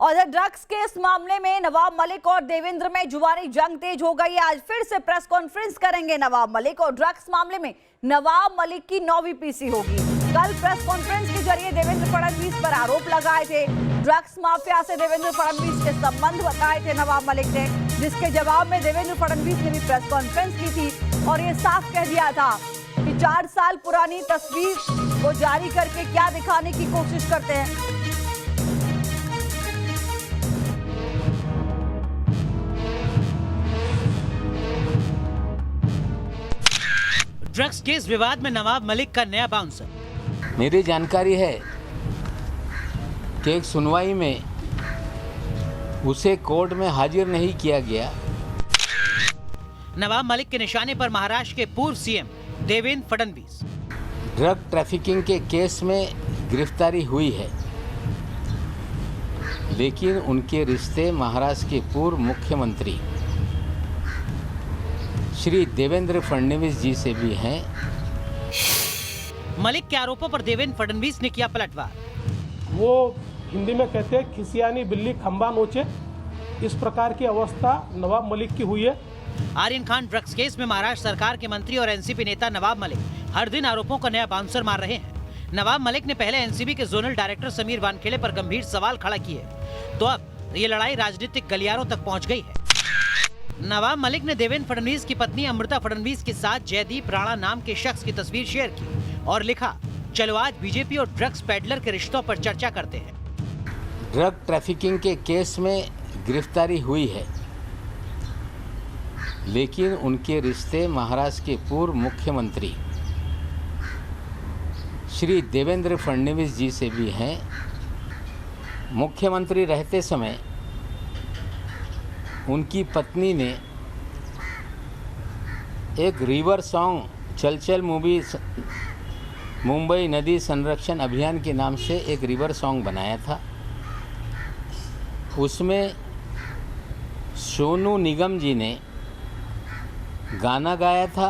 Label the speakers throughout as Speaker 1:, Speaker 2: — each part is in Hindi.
Speaker 1: और ड्रग्स के इस मामले में नवाब मलिक और देवेंद्र में जुबानी जंग तेज हो गई है। आज फिर से प्रेस कॉन्फ्रेंस करेंगे नवाब मलिक और ड्रग्स मामले में नवाब मलिक की 9वीं पीसी होगी। कल प्रेस कॉन्फ्रेंस के जरिए देवेंद्र फडणवीस पर आरोप लगाए थे। ड्रग्स माफिया से देवेंद्र फडणवीस के संबंध बताए थे नवाब मलिक ने, जिसके जवाब में देवेंद्र फडणवीस ने भी प्रेस कॉन्फ्रेंस की थी और ये साफ कह दिया था कि 4 साल पुरानी तस्वीर को जारी करके क्या दिखाने की कोशिश करते हैं।
Speaker 2: ड्रग्स केस विवाद में नवाब मलिक का नया बाउंसर।
Speaker 3: मेरी जानकारी है कि एक सुनवाई में उसे कोर्ट में हाजिर नहीं किया गया।
Speaker 2: नवाब मलिक के निशाने पर महाराष्ट्र के पूर्व CM Devendra Fadnavis.
Speaker 3: Drug trafficking के केस में गिरफ्तारी हुई है, लेकिन उनके रिश्ते महाराष्ट्र के पूर्व मुख्यमंत्री श्री देवेंद्र फडणवीस जी से भी हैं।
Speaker 2: मलिक के आरोपों पर देवेंद्र फडणवीस ने किया पलटवार।
Speaker 4: वो हिंदी में कहते हैं खिसियानी बिल्ली खंबा नोचे, इस प्रकार की अवस्था नवाब मलिक की हुई है।
Speaker 2: आर्यन खान ड्रग्स केस में महाराष्ट्र सरकार के मंत्री और एनसीपी नेता नवाब मलिक हर दिन आरोपों का नया बाउंसर मार रहे हैं। नवाब मलिक ने पहले एनसीबी के जोनल डायरेक्टर समीर वानखेड़े पर गंभीर सवाल खड़ा किए, तो अब ये लड़ाई राजनीतिक गलियारों तक पहुंच गई है। नवाब मलिक ने देवेंद्र फडणवीस की पत्नी अमृता फडणवीस के साथ जयदीप राणा नाम के शख्स की तस्वीर शेयर की और लिखा, चलो आज बीजेपी और ड्रग्स पेडलर के रिश्तों पर चर्चा करते हैं।
Speaker 3: ड्रग ट्रैफिकिंग के केस में गिरफ्तारी हुई है, लेकिन उनके रिश्ते महाराष्ट्र के पूर्व मुख्यमंत्री श्री देवेंद्र फडणवीस जी से भी हैं। मुख्यमंत्री रहते समय उनकी पत्नी ने एक रिवर सॉन्ग चल चल मूवी मुंबई नदी संरक्षण अभियान के नाम से एक रिवर सॉन्ग बनाया था। उसमें सोनू निगम जी ने गाना गाया था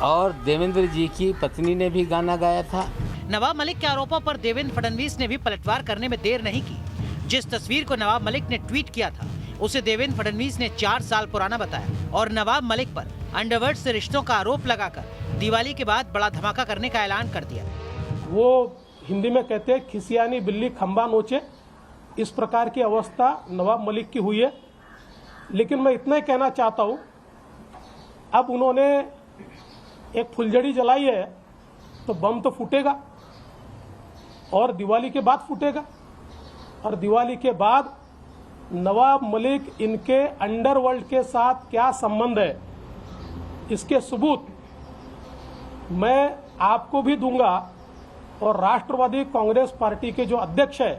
Speaker 3: और देवेंद्र जी की पत्नी ने भी गाना गाया था।
Speaker 2: नवाब मलिक के आरोपों पर देवेंद्र फडणवीस ने भी पलटवार करने में देर नहीं की। जिस तस्वीर को नवाब मलिक ने ट्वीट किया था उसे देवेंद्र फडणवीस ने 4 साल पुराना बताया और नवाब मलिक पर अंडरवर्ल्ड से रिश्तों का आरोप लगाकर दिवाली के बाद बड़ा धमाका करने का ऐलान कर दिया।
Speaker 4: वो हिंदी में कहते हैं खिसियानी बिल्ली खंबा नोचे, इस प्रकार की अवस्था नवाब मलिक की हुई है। लेकिन मैं इतना ही कहना चाहता हूँ, अब उन्होंने एक फुलझड़ी जलाई है तो बम तो फूटेगा और दिवाली के बाद फूटेगा, और दिवाली के बाद नवाब मलिक इनके अंडरवर्ल्ड के साथ क्या संबंध है, इसके सबूत मैं आपको भी दूंगा और राष्ट्रवादी कांग्रेस पार्टी के जो अध्यक्ष है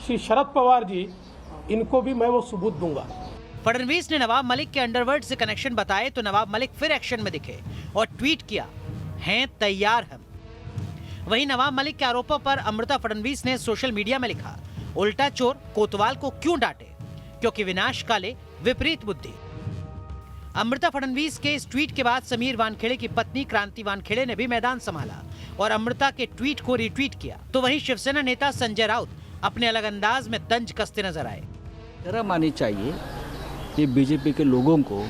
Speaker 4: श्री शरद पवार जी, इनको भी मैं वो सबूत दूंगा।
Speaker 2: फडणवीस ने नवाब मलिक के अंडरवर्ल्ड से कनेक्शन बताए तो नवाब मलिक फिर एक्शन में दिखे और ट्वीट किया, हैं तैयार हम। वहीं नवाब मलिक के आरोपों पर अमृता फडणवीस ने सोशल मीडिया में लिखा, उल्टा चोर कोतवाल को क्यों डांटे, क्योंकि विनाश काले विपरीत बुद्धि। अमृता फडणवीस के इस ट्वीट के बाद समीर वानखेड़े की पत्नी क्रांति वानखेड़े ने भी मैदान संभाला और अमृता के ट्वीट को रिट्वीट किया। तो वहीं शिवसेना नेता संजय राउत अपने अलग अंदाज में तंज कसते नजर आए।
Speaker 5: शर्म आनी चाहिए कि बीजेपी के लोगों को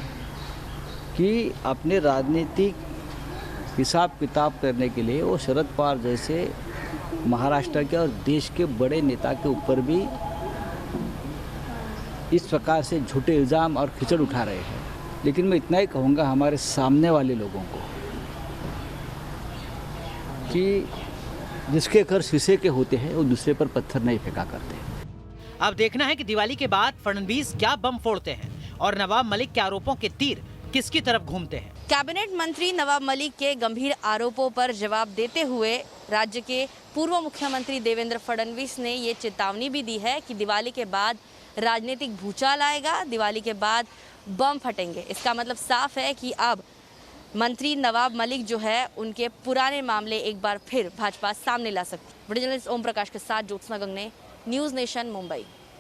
Speaker 5: कि अपने राजनीतिक हिसाब किताब करने के लिए वो शरद पवार जैसे महाराष्ट्र के और देश के बड़े नेता के ऊपर भी इस प्रकार से झूठे इल्ज़ाम और खिचड़ उठा रहे हैं। लेकिन मैं इतना ही कहूँगा हमारे सामने वाले लोगों को कि जिसके घर शीशे के होते हैं वो दूसरे पर पत्थर नहीं फेंका करते।
Speaker 2: अब देखना है कि दिवाली के बाद फडणवीस क्या बम फोड़ते हैं और नवाब मलिक के आरोपों के तीर किसकी तरफ घूमते हैं।
Speaker 6: कैबिनेट मंत्री नवाब मलिक के गंभीर आरोपों पर जवाब देते हुए राज्य के पूर्व मुख्यमंत्री देवेंद्र फडणवीस ने ये चेतावनी भी दी है कि दिवाली के बाद राजनीतिक भूचाल आएगा, दिवाली के बाद बम फटेंगे। इसका मतलब साफ है कि अब मंत्री नवाब मलिक जो है उनके पुराने मामले एक बार फिर भाजपा सामने ला सकती है। वीडियो जर्नलिस्ट ओम प्रकाश के साथ ज्योत्सना गंगने, न्यूज़ नेशन, मुंबई।